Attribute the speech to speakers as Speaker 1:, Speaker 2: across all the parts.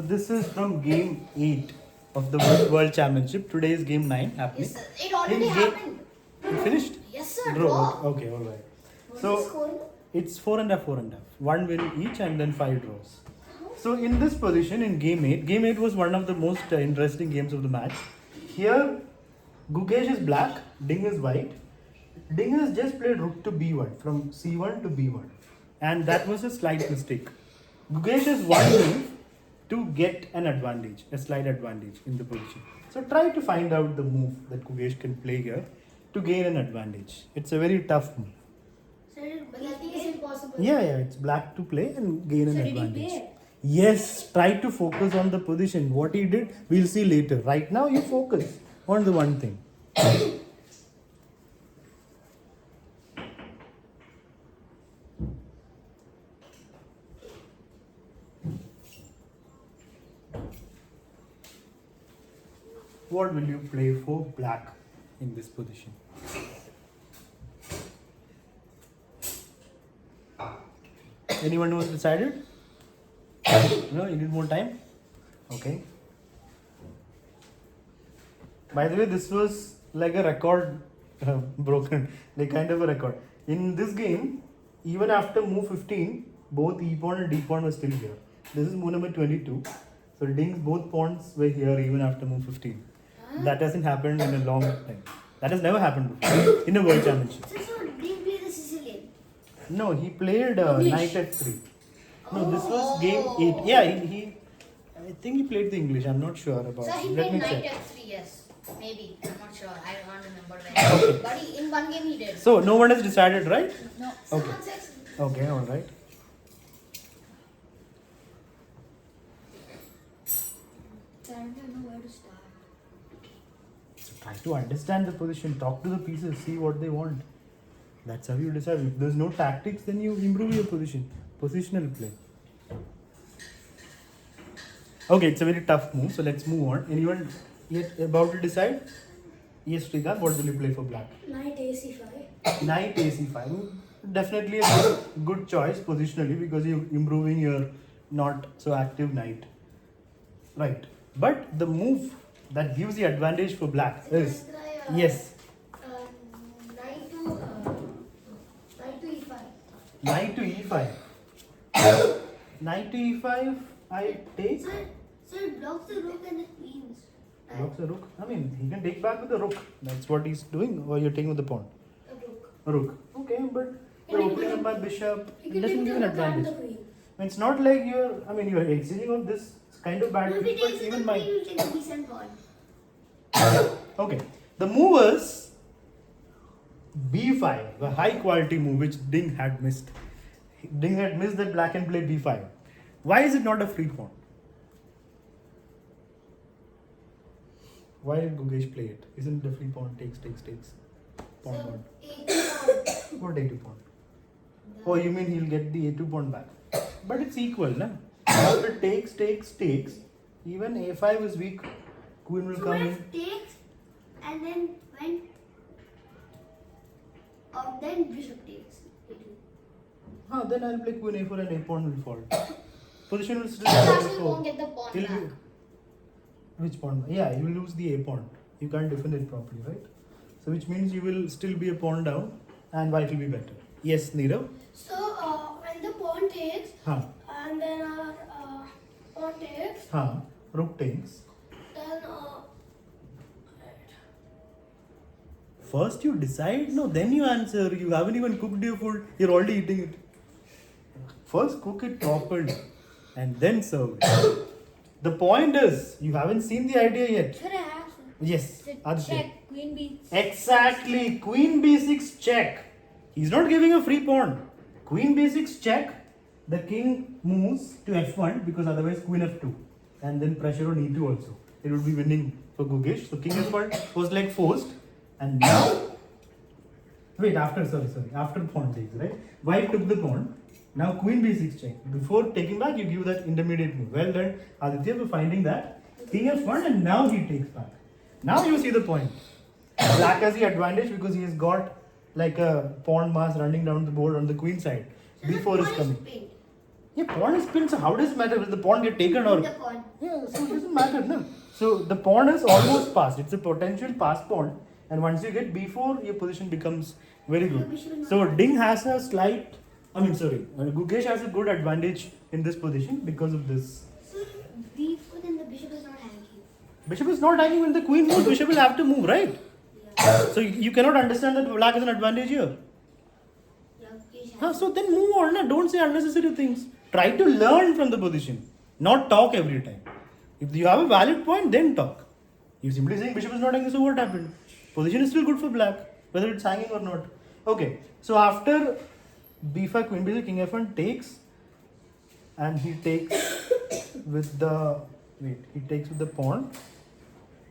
Speaker 1: This is from game 8 of the World Championship. Today is game 9 happening.
Speaker 2: Yes, sir. It already happened.
Speaker 1: It finished?
Speaker 2: Yes, sir.
Speaker 1: Draw.
Speaker 2: Draw.
Speaker 1: Okay, alright.
Speaker 2: What's
Speaker 1: So
Speaker 2: the score?
Speaker 1: it's 4.5, 4.5. One win each and then 5 draws. So in this position in game 8 was one of the most interesting games of the match. Here Gukesh is black, Ding is white. Ding has just played rook to b1 from c1 to b1, and that was a slight mistake. Gukesh has one move to get an advantage, a slight advantage in the position. So try to find out the move that Gukesh can play here to gain an advantage. It's a very tough move.
Speaker 2: Sir, but I think it's impossible.
Speaker 1: Yeah, it's black to play and gain an
Speaker 2: So did he
Speaker 1: advantage.
Speaker 2: play?
Speaker 1: Yes, try to focus on the position. What he did, we'll see later. Right now, you focus on the one thing. What will you play for black in this position? Anyone who's decided? No, you need more time? Okay. By the way, this was like a record broken, like kind of a record. In this game, even after move 15, both E pawn and D pawn were still here. This is move number 22. So Ding's both pawns were here even after move 15. That hasn't happened in a long time. That has never happened before in a world championship.
Speaker 2: So didn't play the Sicilian.
Speaker 1: No, he played
Speaker 2: English.
Speaker 1: knight f3. No, this was game 8. Yeah, he I think he played the English. I'm not sure about
Speaker 2: So
Speaker 1: it.
Speaker 2: he
Speaker 1: Let
Speaker 2: played
Speaker 1: me
Speaker 2: knight
Speaker 1: check.
Speaker 2: f3, yes. Maybe. I'm not sure. I can't remember when.
Speaker 1: Okay.
Speaker 2: But in one game he did.
Speaker 1: So no one has decided, right?
Speaker 2: No.
Speaker 1: Okay.
Speaker 2: Someone says.
Speaker 1: Okay, all right.
Speaker 2: I don't know where to start.
Speaker 1: So try to understand the position. Talk to the pieces. See what they want. That's how you decide. If there's no tactics, then you improve your position. Positional play. Okay, it's a very tough move. So let's move on. Anyone yet about to decide? Yes, Srikanth, what will you play for black?
Speaker 2: Knight ac5.
Speaker 1: Knight ac5. Definitely a good choice positionally because you're improving your not so active knight. Right. But the move that gives the advantage for black is yes.
Speaker 2: Knight to e5.
Speaker 1: Knight to e5. Knight to e5. I take.
Speaker 2: Sir, it blocks the rook and the queens.
Speaker 1: Blocks the rook. I mean, he can take back with the rook. That's what he's doing. Or you're taking with the pawn.
Speaker 2: A rook.
Speaker 1: A rook. Okay, but you're opening up my bishop.
Speaker 2: You
Speaker 1: It
Speaker 2: can
Speaker 1: doesn't
Speaker 2: take
Speaker 1: give
Speaker 2: the
Speaker 1: an
Speaker 2: rook and
Speaker 1: advantage.
Speaker 2: the queen.
Speaker 1: It's not like you're. I mean, you're exchanging on this. It's kind of bad.
Speaker 2: No, if he
Speaker 1: But
Speaker 2: takes
Speaker 1: even
Speaker 2: the
Speaker 1: my.
Speaker 2: queen, we'll take a decent pawn.
Speaker 1: Okay. The move was b5, a high quality move which Ding had missed. Ding had missed that black can play b5. Why is it not a free pawn? Why did Gukesh play it? Isn't it a free pawn? Takes. Pawn
Speaker 2: So,
Speaker 1: pawn.
Speaker 2: a2 pawn.
Speaker 1: What a2 pawn? Oh, you mean he'll get the a2 pawn back? But it's equal, na? After takes, even a5 is weak. Queen will
Speaker 2: So
Speaker 1: come
Speaker 2: what
Speaker 1: in.
Speaker 2: if takes and then bishop takes.
Speaker 1: Then I'll play queen a4 and a pawn will fall. Position will still
Speaker 2: So
Speaker 1: be
Speaker 2: actually won't get the pawn
Speaker 1: He'll
Speaker 2: back.
Speaker 1: be- Which pawn? Yeah, you will lose the a pawn. You can't defend it properly, right? So which means you will still be a pawn down and white will be better. Yes, Nirav?
Speaker 3: So when the pawn takes
Speaker 1: Huh.
Speaker 3: and then our pawn takes,
Speaker 1: Huh. Rook takes.
Speaker 3: then
Speaker 1: First you decide, no, then you answer. You haven't even cooked your food. You're already eating it. First cook it properly and then serve it. The point is, you haven't seen the idea yet.
Speaker 3: should I have
Speaker 1: Yes, Aditya.
Speaker 3: check queen b?
Speaker 1: Exactly. Queen b6 check. He's not giving a free pawn. Queen b6 check. The king moves to f1 because otherwise queen f2. And then pressure on e2 also. It would be winning for Gukesh. So king f1 was like forced. And now, wait, after pawn takes, right? White took the pawn. Now queen b6 check. Before taking back, you give that intermediate move. Well done, Aditya, for finding that. King f1 and now he takes back. Now you see the point. Black has the advantage because he has got like a pawn mass running down the board on the queen side.
Speaker 2: So the
Speaker 1: before
Speaker 2: pawn
Speaker 1: is
Speaker 2: is
Speaker 1: coming.
Speaker 2: pinned.
Speaker 1: Yeah, pawn is pinned, so how does it matter? Will the pawn get taken or?
Speaker 2: The pawn.
Speaker 1: Yeah, so it doesn't matter, no. So the pawn is almost passed. It's a potential pass pawn, and once you get b4, your position becomes very good. So Ding has a slight. Gukesh has a good advantage in this position because of this.
Speaker 3: So D4, then the bishop is not hanging.
Speaker 1: Bishop is not hanging when the queen moves. Bishop will have to move, right? So you cannot understand that black is an advantage here. So then move on. Na? Don't say unnecessary things. Try to learn from the position, not talk every time. If you have a valid point, then talk. You're simply saying bishop is not hanging, so what happened? Position is still good for black, whether it's hanging or not. Okay, so after b5, queen b6, king f1 takes, and he takes with the pawn.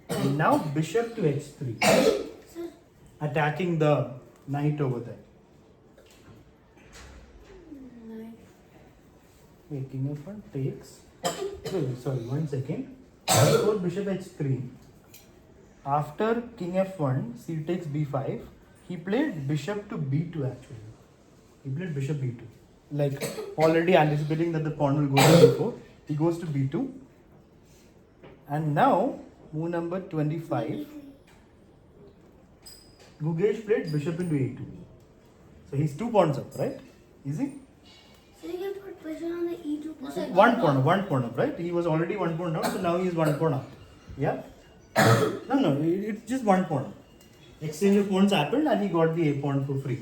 Speaker 1: And now bishop to h3, attacking the knight over there. Wait, king f1 takes. Sorry, 1 second. Before bishop h3, after king f1, c takes b5. He played bishop to b2 actually. He played bishop b2. Like already anticipating that the pawn will go to b4. He goes to b2. And now, move number 25. Gukesh played bishop into a2. So he's 2 pawns up, right? Easy?
Speaker 3: So you can put pressure on the E2 pawn.
Speaker 1: One pawn up, right? He was already 1 pawn down, so now he is 1 pawn up. Yeah? No, it's just 1 pawn. Exchange of pawns happened and he got the a pawn for free.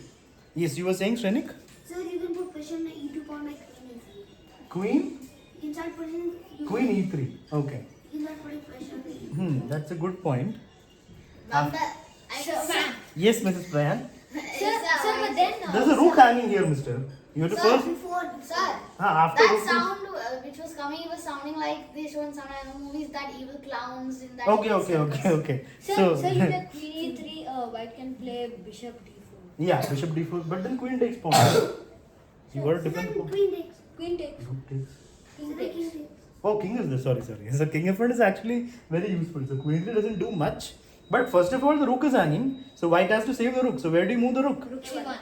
Speaker 1: Yes, you were saying, Shrenik?
Speaker 3: So you can put pressure on the E2 pawn like
Speaker 1: Queen?
Speaker 3: you can start putting
Speaker 1: Queen e3. Okay.
Speaker 3: You can start putting pressure on the E2.
Speaker 1: That's a good point.
Speaker 2: Ma'am, ma'am.
Speaker 1: Yes, Mrs. Prayan.
Speaker 2: Sir, but then.
Speaker 1: There's a rook hanging here, mister. You have to
Speaker 2: Sir,
Speaker 1: first.
Speaker 2: Sir,
Speaker 1: After
Speaker 2: that
Speaker 1: rook is-
Speaker 2: sound which was coming, it was sounding like they show in some movies that evil clowns in that.
Speaker 1: Okay.
Speaker 4: Sir, you get queen e3, white can play bishop d4.
Speaker 1: Yeah, bishop d4, but then queen takes pawn. You got a different pawn.
Speaker 3: Queen takes.
Speaker 4: Queen takes.
Speaker 1: Rook takes.
Speaker 3: King takes.
Speaker 1: Oh, king is there. Sorry. So king f1 is actually very useful. So queen e3 doesn't do much. But first of all, the rook is hanging. So white has to save the rook. So where do you move the rook?
Speaker 2: Rook e1.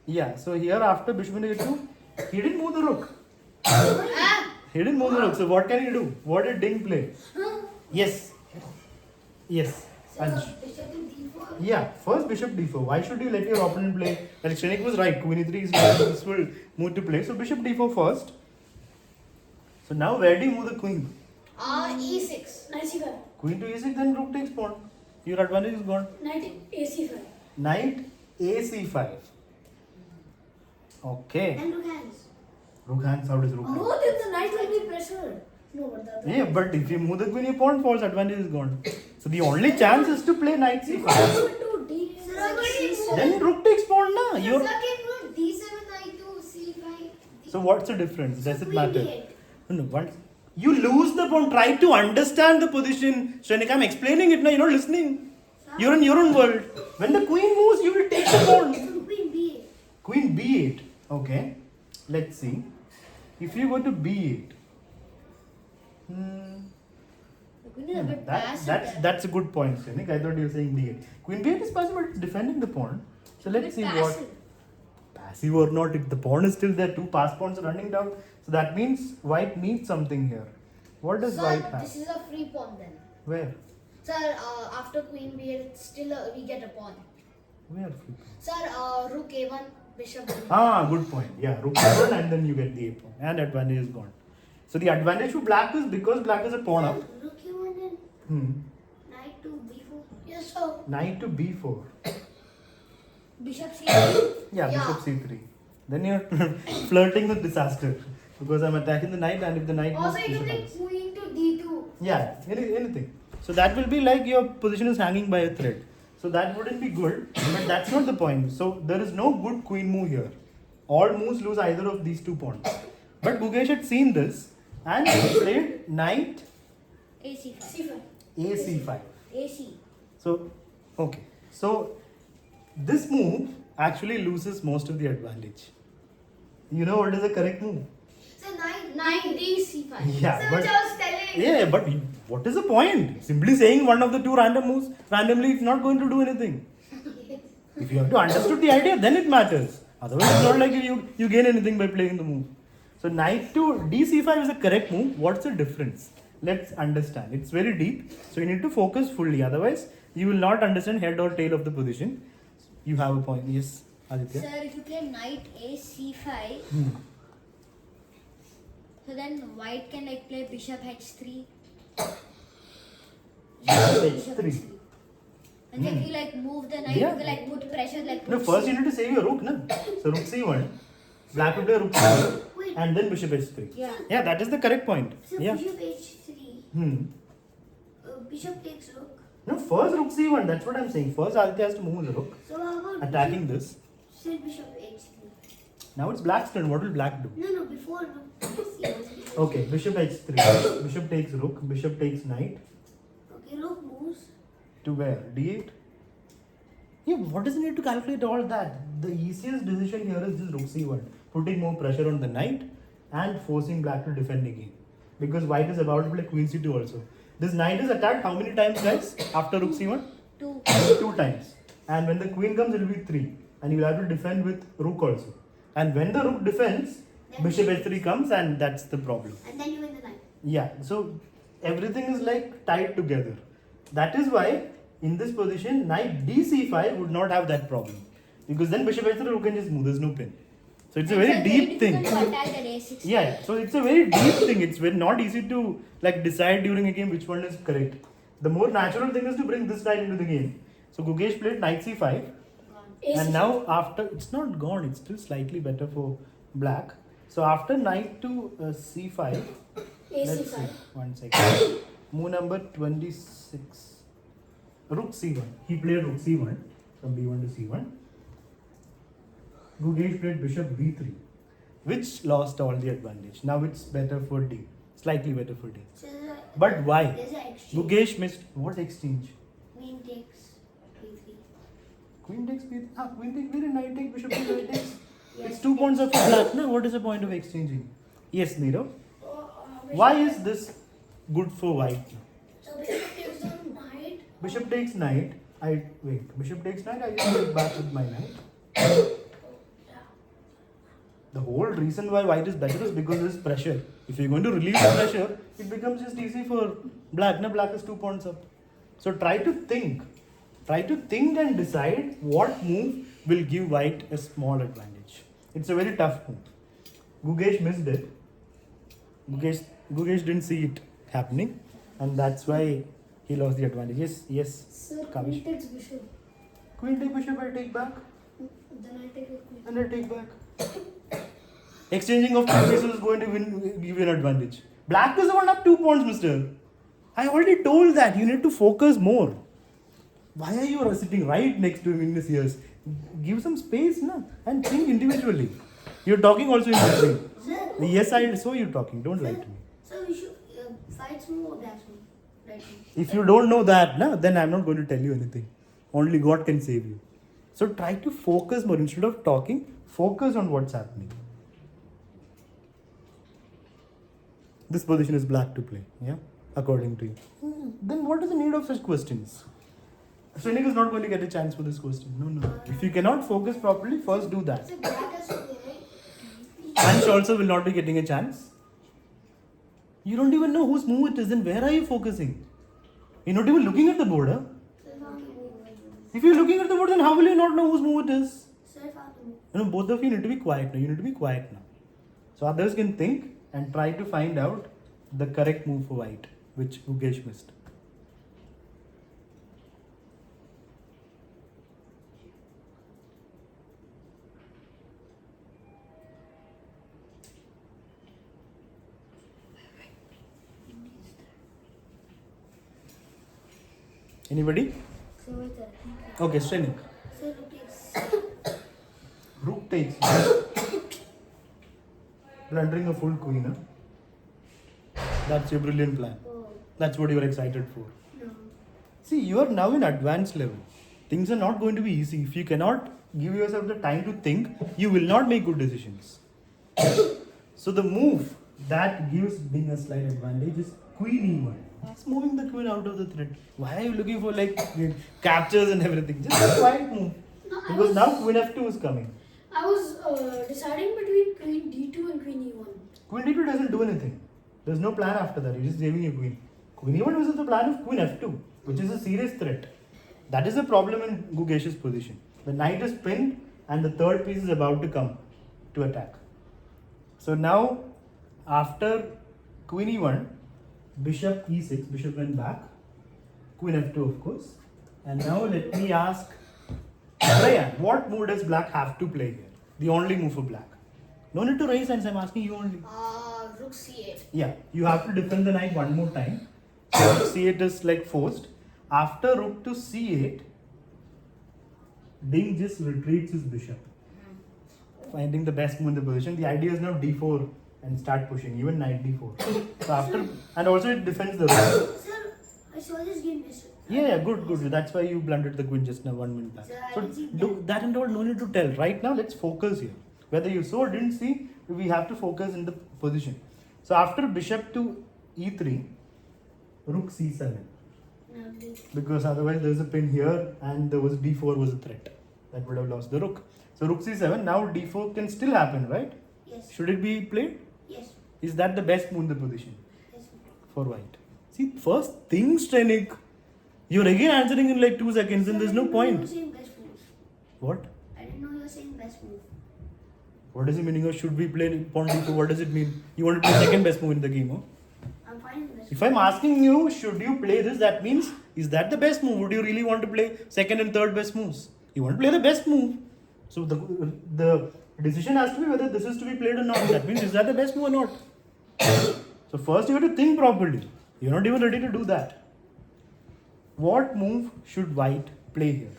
Speaker 1: Yeah. So here after bishop into a2, he didn't move the rook.
Speaker 2: Ah,
Speaker 1: He didn't move the rook. So what can he do? What did Ding play? Yes. Anj.
Speaker 3: Bishop in D4.
Speaker 1: Yeah, first bishop d4. Why should you let your opponent play? Like Shrenik was right. Queen e3 is not a useful move to play. So bishop d4 first. So now where do you move the queen?
Speaker 2: e6.
Speaker 3: Knight c5.
Speaker 1: Queen to e6, then rook takes pawn. Your advantage is gone.
Speaker 3: Knight ac5.
Speaker 1: Knight ac5. Okay.
Speaker 3: And rook hangs.
Speaker 1: Rook hangs. How does rook hang?
Speaker 3: Oh, then the knight will be pressured. No, but the other.
Speaker 1: Yeah, but if you move the queen, your pawn falls. Advantage is gone. So the only chance is to play knight c5.
Speaker 3: To D7.
Speaker 1: Then rook takes pawn, na. You're.
Speaker 3: D7, knight to c5.
Speaker 1: So what's the difference? Does it
Speaker 3: Queen
Speaker 1: matter?
Speaker 3: d8.
Speaker 1: No, once you lose the pawn, try to understand the position. Shrenik, I'm explaining it now. You're not listening. You're in your own world. When the queen moves, you will take the pawn.
Speaker 3: So queen b8.
Speaker 1: Queen b8. Okay. Let's see. If you go to b8.
Speaker 4: The queen is a bit passive.
Speaker 1: That's a good point, Shrenik. I thought you were saying d8. Queen b8 is passive, but it's defending the pawn. So let's see what. Passive or not, if the pawn is still there, 2 pass pawns are running down. So that means white needs something here. What does white
Speaker 2: Sir,
Speaker 1: have?
Speaker 2: this is a free pawn then.
Speaker 1: Where?
Speaker 2: Sir, after queen b8, still we get a pawn.
Speaker 1: Where? Flip?
Speaker 2: Sir, rook a1, bishop b1.
Speaker 1: Ah, good point. Yeah, rook a1 and then you get the a pawn. And advantage is gone. So the advantage for black is because black is a pawn up.
Speaker 3: Rook e1 and
Speaker 1: Hmm.
Speaker 3: knight to b4. Yes, sir.
Speaker 1: Knight to b4.
Speaker 4: Bishop c3.
Speaker 1: Yeah,
Speaker 2: Yeah.
Speaker 1: bishop c3. Then you're flirting with disaster. Because I'm attacking the knight and if the knight moves,
Speaker 3: Also, you
Speaker 1: bishop
Speaker 3: can
Speaker 1: ends.
Speaker 3: take queen to d2.
Speaker 1: Yeah, anything. So that will be like your position is hanging by a thread. So that wouldn't be good, but that's not the point. So there is no good queen move here. All moves lose either of these 2 pawns. But Gukesh had seen this and he played knight
Speaker 4: ac5.
Speaker 3: c5.
Speaker 1: a5.
Speaker 4: ac.
Speaker 1: So, okay. So this move actually loses most of the advantage. You know what is the correct move?
Speaker 3: So knight
Speaker 2: d c5.
Speaker 1: Yeah,
Speaker 3: So
Speaker 1: but
Speaker 3: which I was telling.
Speaker 1: yeah, but what is the point? Simply saying one of the 2 random moves randomly, it's not going to do anything. If you have to understood the idea, then it matters. Otherwise, it's not like you gain anything by playing the move. So So knight to d5 is the correct move. What's the difference? Let's understand. It's very deep. So you need to focus fully. Otherwise, you will not understand head or tail of the position. You have a point. Yes, Aditya.
Speaker 4: Sir, if you play knight a c5, so then white can like play bishop h3.
Speaker 1: h3.
Speaker 4: And if you like move the knight,
Speaker 1: Yeah.
Speaker 4: you can like put pressure like.
Speaker 1: No,
Speaker 4: put
Speaker 1: first
Speaker 4: c-
Speaker 1: you need to save your rook, no? So rook c1, black will play rook c1, and then bishop h3.
Speaker 4: Yeah.
Speaker 1: Yeah, that is the correct point.
Speaker 3: So
Speaker 1: Yeah.
Speaker 3: bishop h3. Bishop takes rook.
Speaker 1: No, first rook c1. That's what I'm saying. First Aditya has to move the rook,
Speaker 3: So how about
Speaker 1: attacking this.
Speaker 3: Say bishop h3.
Speaker 1: Now it's black's turn. What will black do?
Speaker 3: No, before rook c1.
Speaker 1: Okay, bishop h3. Bishop takes rook. Bishop takes knight.
Speaker 3: Okay, rook moves.
Speaker 1: To where? d8. Yeah, what does it need to calculate all that? The easiest decision here is just rook c1, putting more pressure on the knight and forcing black to defend again. Because white is about to play queen c2 also. This knight is attacked how many times, guys? After rook c1?
Speaker 4: 2.
Speaker 1: 2 times. And when the queen comes, it will be 3. And you will have to defend with rook also. And when the rook defends, bishop h3 comes, and that's the problem.
Speaker 3: And then you win the knight.
Speaker 1: Yeah, so everything is like tied together. That is why in this position, knight d5 would not have that problem. Because then bishop h3 rook can just move, there's no pin. So it's a very deep thing.
Speaker 4: To attack at a6.
Speaker 1: Yeah, so it's a very deep thing. It's very not easy to like decide during a game which one is correct. The more natural thing is to bring this knight into the game. So Gukesh played knight c5. And now after, it's not gone, it's still slightly better for black. So after knight to c5, let's see, 1 second. Move number 26. Rook c1. He played rook c1 from b1 to c1. Gukesh played bishop b3, which lost all the advantage. Now it's better for d, slightly better for d.
Speaker 3: So
Speaker 1: But why?
Speaker 3: there's an exchange.
Speaker 1: Gukesh missed what exchange?
Speaker 3: Queen takes b3.
Speaker 1: Queen takes b3. Queen takes b3, knight takes bishop b, knight takes.
Speaker 3: Yes.
Speaker 1: It's 2 pawns of black. Now what is the point of exchanging? Yes, Niro. Why is this good for white?
Speaker 3: So bishop takes the knight.
Speaker 1: Bishop takes knight. Bishop takes knight. I just take back with my knight. The whole reason why white is better is because there is pressure. If you're going to relieve the pressure, it becomes just easy for black. Now black is 2 pawns up. So try to think. Try to think and decide what move will give white a small advantage. It's a very tough move. Gukesh missed it. Gukesh didn't see it happening, and that's why he lost the advantage. Yes,
Speaker 4: Sir,
Speaker 1: Kavish.
Speaker 4: queen takes bishop.
Speaker 1: Queen take bishop, I take back,
Speaker 4: Then I take a queen.
Speaker 1: and I take back. Exchanging of two pieces is going to give you an advantage. Black doesn't want up 2 pawns, mister. I already told that. You need to focus more. Why are you sitting right next to him in his ears? Give some space, na, and think individually. You're talking also in between.
Speaker 3: Sir,
Speaker 1: Yes, I saw you talking. Don't lie to me.
Speaker 3: so we should fight move or dash move? Right move.
Speaker 1: If you don't know that, na, then I'm not going to tell you anything. Only God can save you. So try to focus more. Instead of talking, focus on what's happening. This position is black to play, yeah, according to you. Then what is the need of such questions? Srenik is not going to get a chance for this question. No. If you cannot focus properly, first do that.
Speaker 3: So black has to play, right?
Speaker 1: Ansh also will not be getting a chance. You don't even know whose move it is, then where are you focusing? You're not even looking at the board, huh?
Speaker 3: So if I have to move.
Speaker 1: If you're looking at the board, then how will you not know whose move it is?
Speaker 3: So if I have to move.
Speaker 1: You know, both of you need to be quiet now. You need to be quiet now. So others can think and try to find out the correct move for white, which Gukesh missed. Anybody?
Speaker 4: So wait there.
Speaker 1: Okay, Srenik.
Speaker 3: So rook takes.
Speaker 1: Rook takes. Blundering a full queen, huh? That's your brilliant plan.
Speaker 3: Oh,
Speaker 1: That's what you are excited for.
Speaker 3: no.
Speaker 1: See, you are now in advanced level. Things are not going to be easy. If you cannot give yourself the time to think, you will not make good decisions. So the move that gives being a slight advantage is queen e1. It's moving the queen out of the thread. Why are you looking for like captures and everything? Just a quiet move.
Speaker 2: No, I
Speaker 1: Because
Speaker 2: was-
Speaker 1: now queen f2 is coming.
Speaker 2: I was deciding between queen d2 and queen e1.
Speaker 1: Queen d2 doesn't do anything. There's no plan after that. You're just saving your queen. Queen e1 was the plan of queen f2, which is a serious threat. That is the problem in Gukesh's position. The knight is pinned and the third piece is about to come to attack. So now, after queen e1, bishop e6, bishop went back, queen f2 of course. And now let me ask Ryan, what move does black have to play here? The only move for black. No need to raise hands, I'm asking you only.
Speaker 2: Rook c8.
Speaker 1: Yeah, you have to defend the knight one more time. So rook c8 is like forced. After rook to c8, Ding just retreats his bishop, finding the best move in the position. The idea is now d4 and start pushing, even knight d4. So after, and also it defends the rook.
Speaker 3: Sir, I saw this game yesterday.
Speaker 1: Yeah, good. That's why you blundered the queen just now 1 minute back. So do that and all, no need to tell. Right now, let's focus here. Whether you saw or didn't see, we have to focus in the position. So after bishop to e3, rook c7. Because otherwise there is a pin here and there was d4 was a threat. That would have lost the rook. So rook c7, now d4 can still happen, right?
Speaker 3: Yes.
Speaker 1: Should it be played?
Speaker 3: Yes.
Speaker 1: Is that the best move in the position
Speaker 3: Yes.
Speaker 1: for white? See, first thing, Strenik. You're again answering in like 2 seconds and there's no point.
Speaker 3: You were saying best move.
Speaker 1: What?
Speaker 3: I didn't know you were saying best move.
Speaker 1: What is the meaning of should we play pawn d4? What does it mean? You want to play second best move in the game, huh?
Speaker 3: I'm fine with best
Speaker 1: If I'm asking you, should you play this? That means, is that the best move? Would you really want to play second and third best moves? You want to play the best move. So the decision has to be whether this is to be played or not. That means, is that the best move or not? So first you have to think properly. You're not even ready to do that. What move should white play here?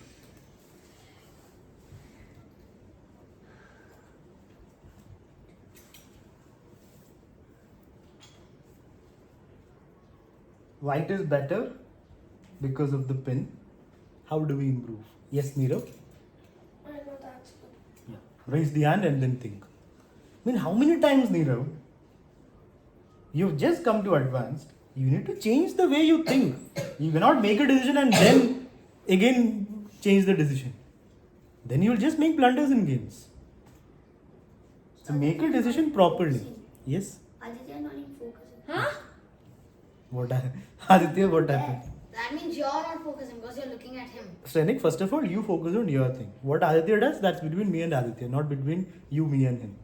Speaker 1: White is better because of the pin. How do we improve? Yes, Nirav?
Speaker 3: I know that's good.
Speaker 1: Yeah. Raise the hand and then think. I mean, how many times, Nirav? You've just come to advanced. You need to change the way you think. You cannot make a decision and then again change the decision. Then you will just make blunders in games. So make a decision properly. Yes?
Speaker 3: Aditya not even focusing.
Speaker 4: Huh?
Speaker 1: What Aditya, what happened?
Speaker 2: That means you're not focusing because you're looking at him.
Speaker 1: Strenik, first of all, you focus on your thing. What Aditya does, that's between me and Aditya, not between you, me and him.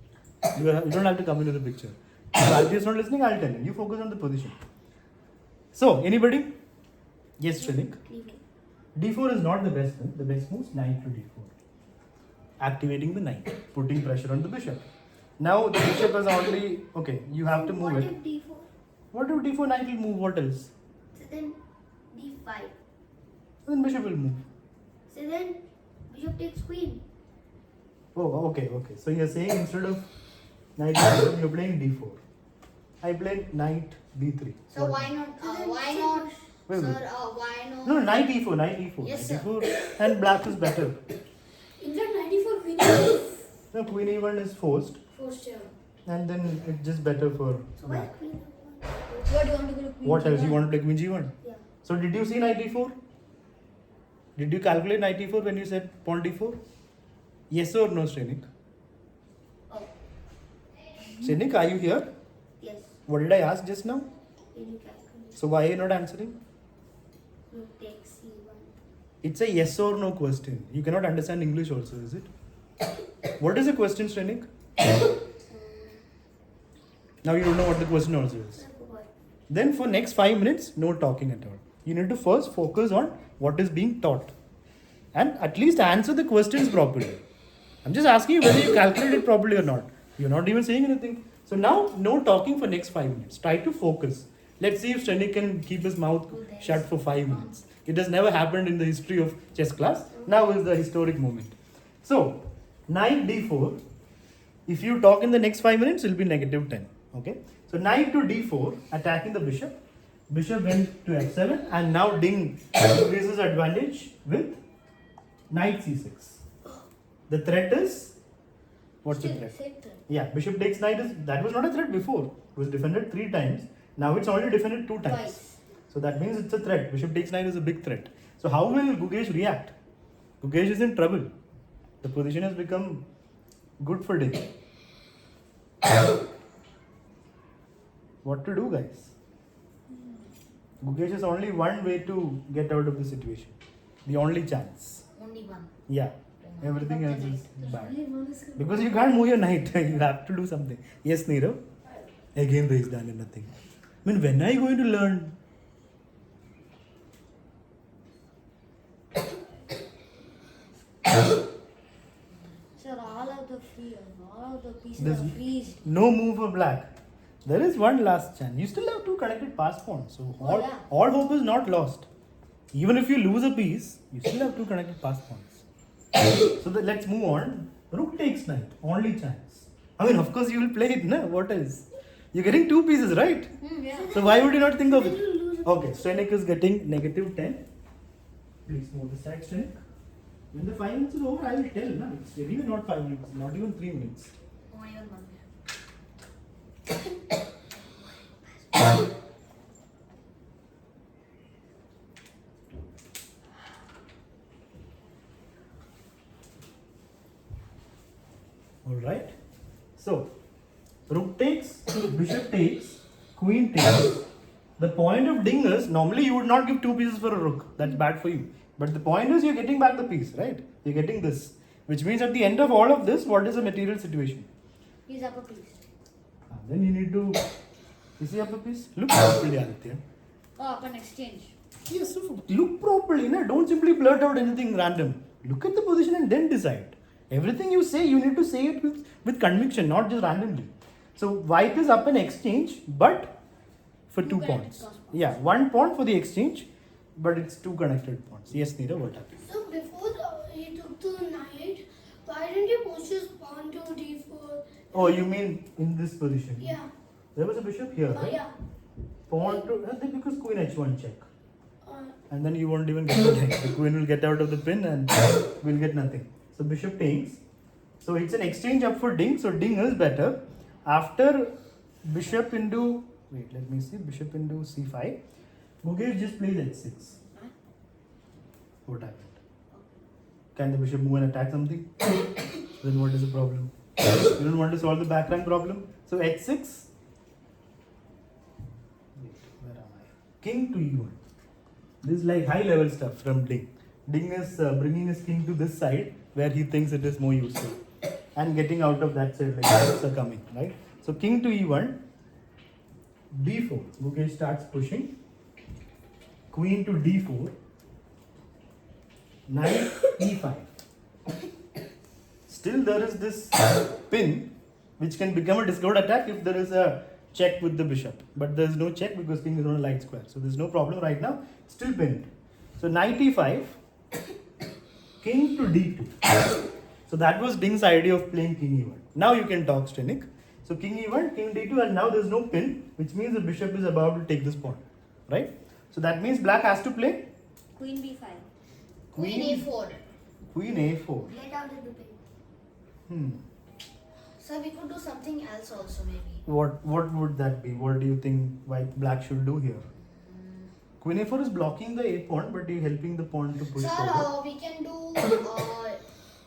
Speaker 1: You don't have to come into the picture. If Aditya is not listening, I'll tell him. You focus on the position. So, anybody? Yes, Strenik. D4 is not the best move. The best move is knight to D4. Activating the knight, putting pressure on the bishop. Now the bishop is only, okay, you have to move
Speaker 3: What
Speaker 1: it.
Speaker 3: if d4?
Speaker 1: What if D4 knight will move? What else?
Speaker 3: So then d5.
Speaker 1: Then bishop will move.
Speaker 3: So then bishop takes queen.
Speaker 1: Oh, okay. So you're saying instead of knight D4, you're playing D4. I played knight D3.
Speaker 2: So
Speaker 1: What?
Speaker 2: why not? Why not?
Speaker 1: Wait,
Speaker 2: Sir,
Speaker 1: wait.
Speaker 2: why not?
Speaker 1: No, knight E4.
Speaker 2: Yes,
Speaker 1: Knight
Speaker 2: sir.
Speaker 1: E4 and black is better.
Speaker 3: In fact, 94 queen is
Speaker 1: No, queen E1 is forced
Speaker 3: forced here.
Speaker 1: and then it's just better for
Speaker 3: So why
Speaker 1: black.
Speaker 3: queen?
Speaker 4: What do you want to go to Queen
Speaker 1: What else?
Speaker 4: G1?
Speaker 1: You want to play queen G1?
Speaker 3: Yeah.
Speaker 1: So did you see knight D4? Did you calculate knight D4 when you said pawn D4? Yes or no, Strenik?
Speaker 3: Oh,
Speaker 1: Strenik, are you here?
Speaker 3: yes.
Speaker 1: What did I ask just now?
Speaker 3: Can you calculate?
Speaker 1: So why are you not answering?
Speaker 3: Rook takes c1.
Speaker 1: It's a yes or no question. You cannot understand English also, is it? What is the question, Strenik? Now you don't know what the question also is.
Speaker 3: I forgot.
Speaker 1: Then for next 5 minutes, no talking at all. You need to first focus on what is being taught. And at least answer the questions properly. I'm just asking you whether you calculated properly or not. You're not even saying anything. So now, no talking for next 5 minutes. Try to focus. Let's see if Strenik can keep his mouth shut for 5 minutes. It has never happened in the history of chess class. Now is the historic moment. So, knight d4. If you talk in the next 5 minutes, it will be negative 10. Okay. So, knight to d4, attacking the bishop. Bishop went to f7 and now Ding increases advantage with knight c6. The threat is, what's the
Speaker 4: Still,
Speaker 1: threat?
Speaker 4: same thing.
Speaker 1: Yeah, bishop takes knight is, that was not a threat before. It was defended 3 times. Now it's only defended 2 times.
Speaker 4: Twice.
Speaker 1: So that means it's a threat. Bishop takes knight is a big threat. So how will Gukesh react? Gukesh is in trouble. The position has become good for Ding. What to do, guys? Gukesh is only one way to get out of the situation. The only chance.
Speaker 2: Only one.
Speaker 1: Yeah. Everything else is bad.
Speaker 3: Only one is good.
Speaker 1: Because you can't move your knight. You have to do something. Yes, Nirav? Again raised hand and nothing. I mean, when are you going to learn?
Speaker 4: Sir, all of the pieces
Speaker 1: There's
Speaker 4: are freezed.
Speaker 1: no move for black. There is one last chance. You still have two connected pass pawns. So
Speaker 4: Oh, yeah.
Speaker 1: all hope is not lost. Even if you lose a piece, you still have two connected pass pawns. So let's move on. Rook takes knight. Only chance. I mean, of course you will play it, no? What else? You're getting two pieces, right?
Speaker 4: Yeah.
Speaker 1: So why would you not think of it? Okay, Strenik is getting negative 10. Please move the side, Strenik. When the 5 minutes is over, I will tell. No? It's really not 5 minutes, not even 3 minutes.
Speaker 2: Only one.
Speaker 1: Alright. So, rook takes, bishop takes, queen takes. The point of ding is, normally you would not give two pieces for a rook. That's bad for you. But the point is you're getting back the piece, right? You're getting this. Which means at the end of all of this, what is the material situation?
Speaker 4: He's up a piece.
Speaker 1: Then you need to... Is he up a piece? Look properly, Aditya.
Speaker 4: Oh, up an exchange.
Speaker 1: Yes, so look properly. No? Don't simply blurt out anything random. Look at the position and then decide. Everything you say, you need to say it with conviction, not just randomly. So white is up an exchange, but for two
Speaker 4: connected
Speaker 1: pawns.
Speaker 4: cross pawns.
Speaker 1: Yeah, one pawn for the exchange, but it's two connected pawns. Yes, Neera, what happened?
Speaker 3: So before he took the knight, why didn't he push his pawn to d4?
Speaker 1: Oh, you mean in this position?
Speaker 3: Yeah.
Speaker 1: There was a bishop here, right?
Speaker 3: Yeah.
Speaker 1: Pawn to, then because queen h1 check.
Speaker 3: Uh,
Speaker 1: And then you won't even get the thing. The queen will get out of the pin and will get nothing. So bishop takes. So it's an exchange up for ding. So ding is better. After bishop into, wait, let me see, bishop into c5. Gukesh just plays h6. What happened? Can the bishop move and attack something? Then what is the problem? You don't want to solve the back rank problem? So h6. Wait, where am I? King to e1. This is like high level stuff from Ding. Ding is bringing his king to this side where he thinks it is more useful and getting out of that side like knights are coming, right? So king to e1, d4. Gukesh starts pushing. Queen to d4. Knight e5. Still there is this pin which can become a discovered attack if there is a check with the bishop. But there is no check because king is on a light square. So there is no problem right now. Still pinned. So knight e5, king to d2. So that was Ding's idea of playing king e1. Now you can talk, Strenik. So king e1, king d2, and now there is no pin, which means the bishop is about to take this pawn, right? So that means black has to play
Speaker 4: Queen b5.
Speaker 2: Queen a4.
Speaker 1: queen a4.
Speaker 3: get out of the pin.
Speaker 2: So we could do something else also maybe.
Speaker 1: What would that be? What do you think white black should do here? Queen a4 is blocking the a pawn, but you're helping the pawn to push forward.
Speaker 2: Sir, we can do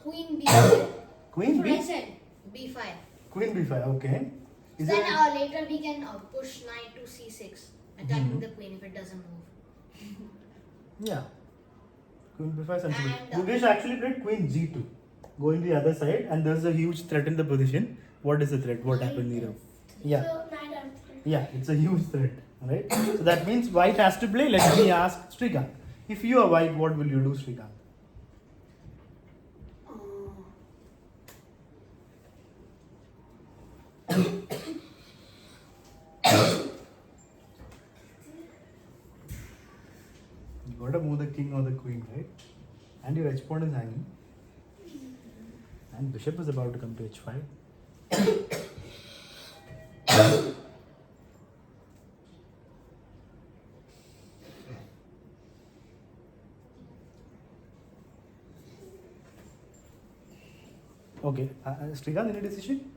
Speaker 2: queen b5.
Speaker 1: Queen
Speaker 4: That's what I
Speaker 1: b,
Speaker 4: said.
Speaker 2: b5.
Speaker 1: queen b5. Okay. Is
Speaker 2: Then
Speaker 1: there
Speaker 2: later we can push knight to c6, attacking the queen if it doesn't move.
Speaker 1: yeah. Queen b5 sensible.
Speaker 2: And,
Speaker 1: Gukesh actually played queen g2, going the other side, and there's a huge threat in the position. What is the threat? What happened, Nirav? Yeah.
Speaker 3: So knight f3.
Speaker 1: Yeah, it's a huge threat, right? So that means white has to play. Let me ask Srikanth. If you are white, what will you do, Srikanth? You gotta move the king or the queen, right? And your h pawn is hanging. And bishop is about to come to h5. Okay, Srikanth, any decision?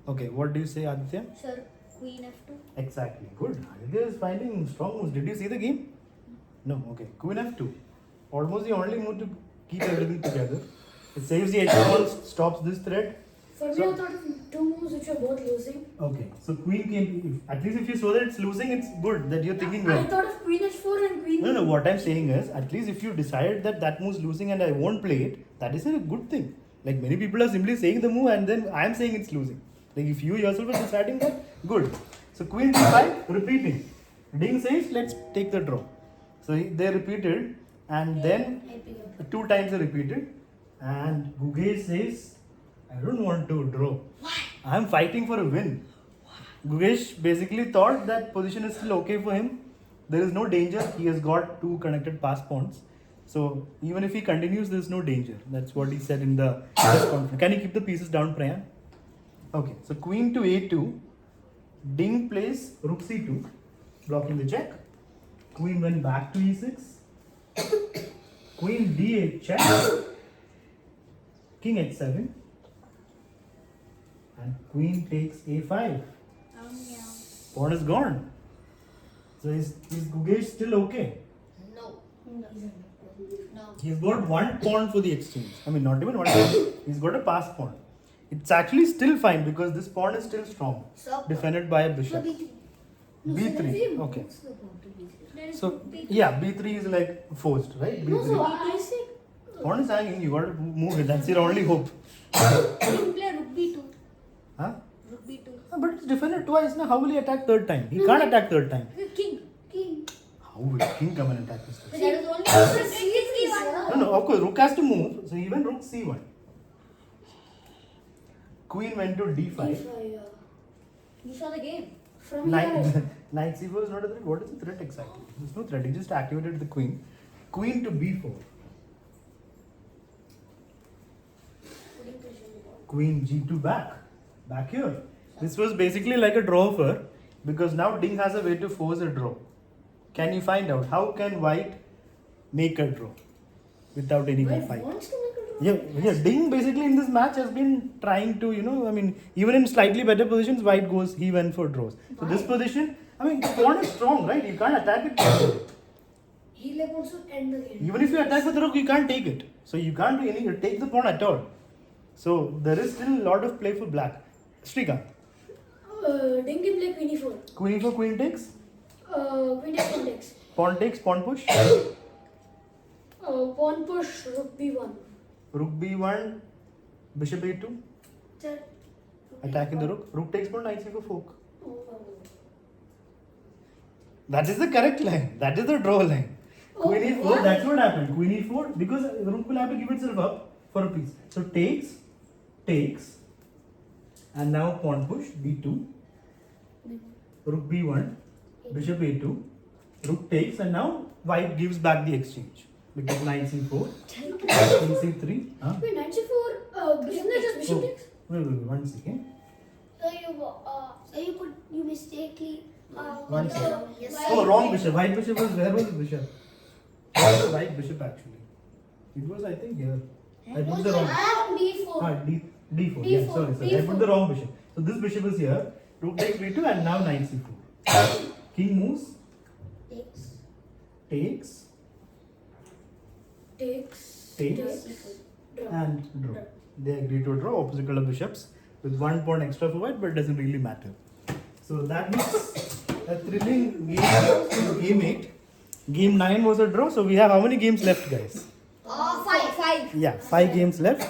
Speaker 1: Okay, what do you say, Aditya?
Speaker 4: Sir, queen f2.
Speaker 1: Exactly, good. Aditya is finding strong moves. Did you see the game? No, okay. Queen f2. Almost the only move to keep everything together. It saves the h pawn, stops this threat,
Speaker 3: For me,
Speaker 1: So-
Speaker 3: I thought of two moves which were both losing.
Speaker 1: Okay, so queen came. At least if you saw that it's losing, it's good that you're thinking
Speaker 3: I
Speaker 1: well.
Speaker 3: thought of queen h4 and queen.
Speaker 1: No, what I'm saying is, at least if you decide that that move's losing and I won't play it, that is a good thing. Like many people are simply saying the move and then I'm saying it's losing. Like if you yourself are deciding that, good. So queen d5, repeating. Ding says, let's take the draw. So they repeated and then 2 times they repeated. And Gukesh says, I don't want to draw. I'm fighting for a win. Gukesh basically thought that position is still okay for him. There is no danger. He has got 2 connected pass pawns. So even if he continues, there is no danger. That's what he said in the press conference. Can you keep the pieces down, Prayan? Okay. So queen to a2. Ding plays rook c2, blocking the check. Queen went back to e6. Queen d8 check. King h7. And queen takes a5. Pawn is gone. So is Gukesh still okay?
Speaker 2: No. No.
Speaker 1: He's got 1 pawn for the exchange. I mean, not even 1 pawn. He's got a pass pawn. It's actually still fine because this pawn is still strong.
Speaker 2: So,
Speaker 1: Defended by a bishop. b3. Okay. So, yeah, b3 is like forced, right?
Speaker 3: No, so
Speaker 1: b3.
Speaker 3: I said
Speaker 1: Pawn is hanging. You got to move it. That's your only hope.
Speaker 4: You can play rook b2.
Speaker 1: Huh?
Speaker 4: Rook b2.
Speaker 1: But it's defended twice. Now, how will he attack third time? He can't attack third time.
Speaker 4: King. King.
Speaker 1: How will king come and attack this?
Speaker 4: That is only
Speaker 1: No, of course, rook has to move. So even rook c1. Queen went to d5.
Speaker 4: You saw the game.
Speaker 3: from
Speaker 1: Knight,
Speaker 3: here.
Speaker 1: knight c4 is not a threat. What is the threat exactly? There's no threat. He just activated the queen. Queen to b4. Queen g2 back. Back here. This was basically like a draw for her because now Ding has a way to force a draw. Can you find out how can white make a draw without any more fight?
Speaker 3: Wants to make a draw.
Speaker 1: Yeah, Ding basically in this match has been trying to, I mean, even in slightly better positions, white he went for draws. So this position, I mean, the pawn is strong, right? You can't attack it.
Speaker 3: He like wants to end the game.
Speaker 1: Even if you attack with the rook, you can't take it. So you can't do any, take the pawn at all. So there is still a lot of play for black. Srikant,
Speaker 3: Ding can play queen e4.
Speaker 1: queen e4, queen takes,
Speaker 3: Queen f1 takes.
Speaker 1: pawn takes, pawn push,
Speaker 3: Pawn push, rook b1.
Speaker 1: rook b1, bishop a2, attacking the rook, rook takes pawn, knight c4 fork. That is the correct line. That is the draw line. Queen e4,
Speaker 3: what?
Speaker 1: that's what happened. Queen e4, because rook will have to give itself up for a piece. So takes, and now pawn push, d2, rook b1, bishop a2, rook takes, and now white gives back the exchange. Because knight c4, king c3. Huh?
Speaker 3: Wait, knight c4, isn't it just bishop takes?
Speaker 1: Wait, 1 second.
Speaker 2: So you mistakenly.
Speaker 1: 1 second.
Speaker 2: Yes.
Speaker 1: Oh, wrong bishop. White bishop was, where was the bishop? Where was the white bishop actually? It was, I think, here. I put the wrong.
Speaker 3: d4.
Speaker 1: D4. Yeah, sorry. I put the wrong bishop. So this bishop is here. Rook takes b2 and now knight c4. King moves. Takes. And draw. They agree to draw opposite color bishops with 1 pawn extra for white, but it doesn't really matter. So that was a thrilling game 8. Game 9 was a draw. So we have how many games left, guys?
Speaker 2: 5.
Speaker 1: Yeah, 5 games left.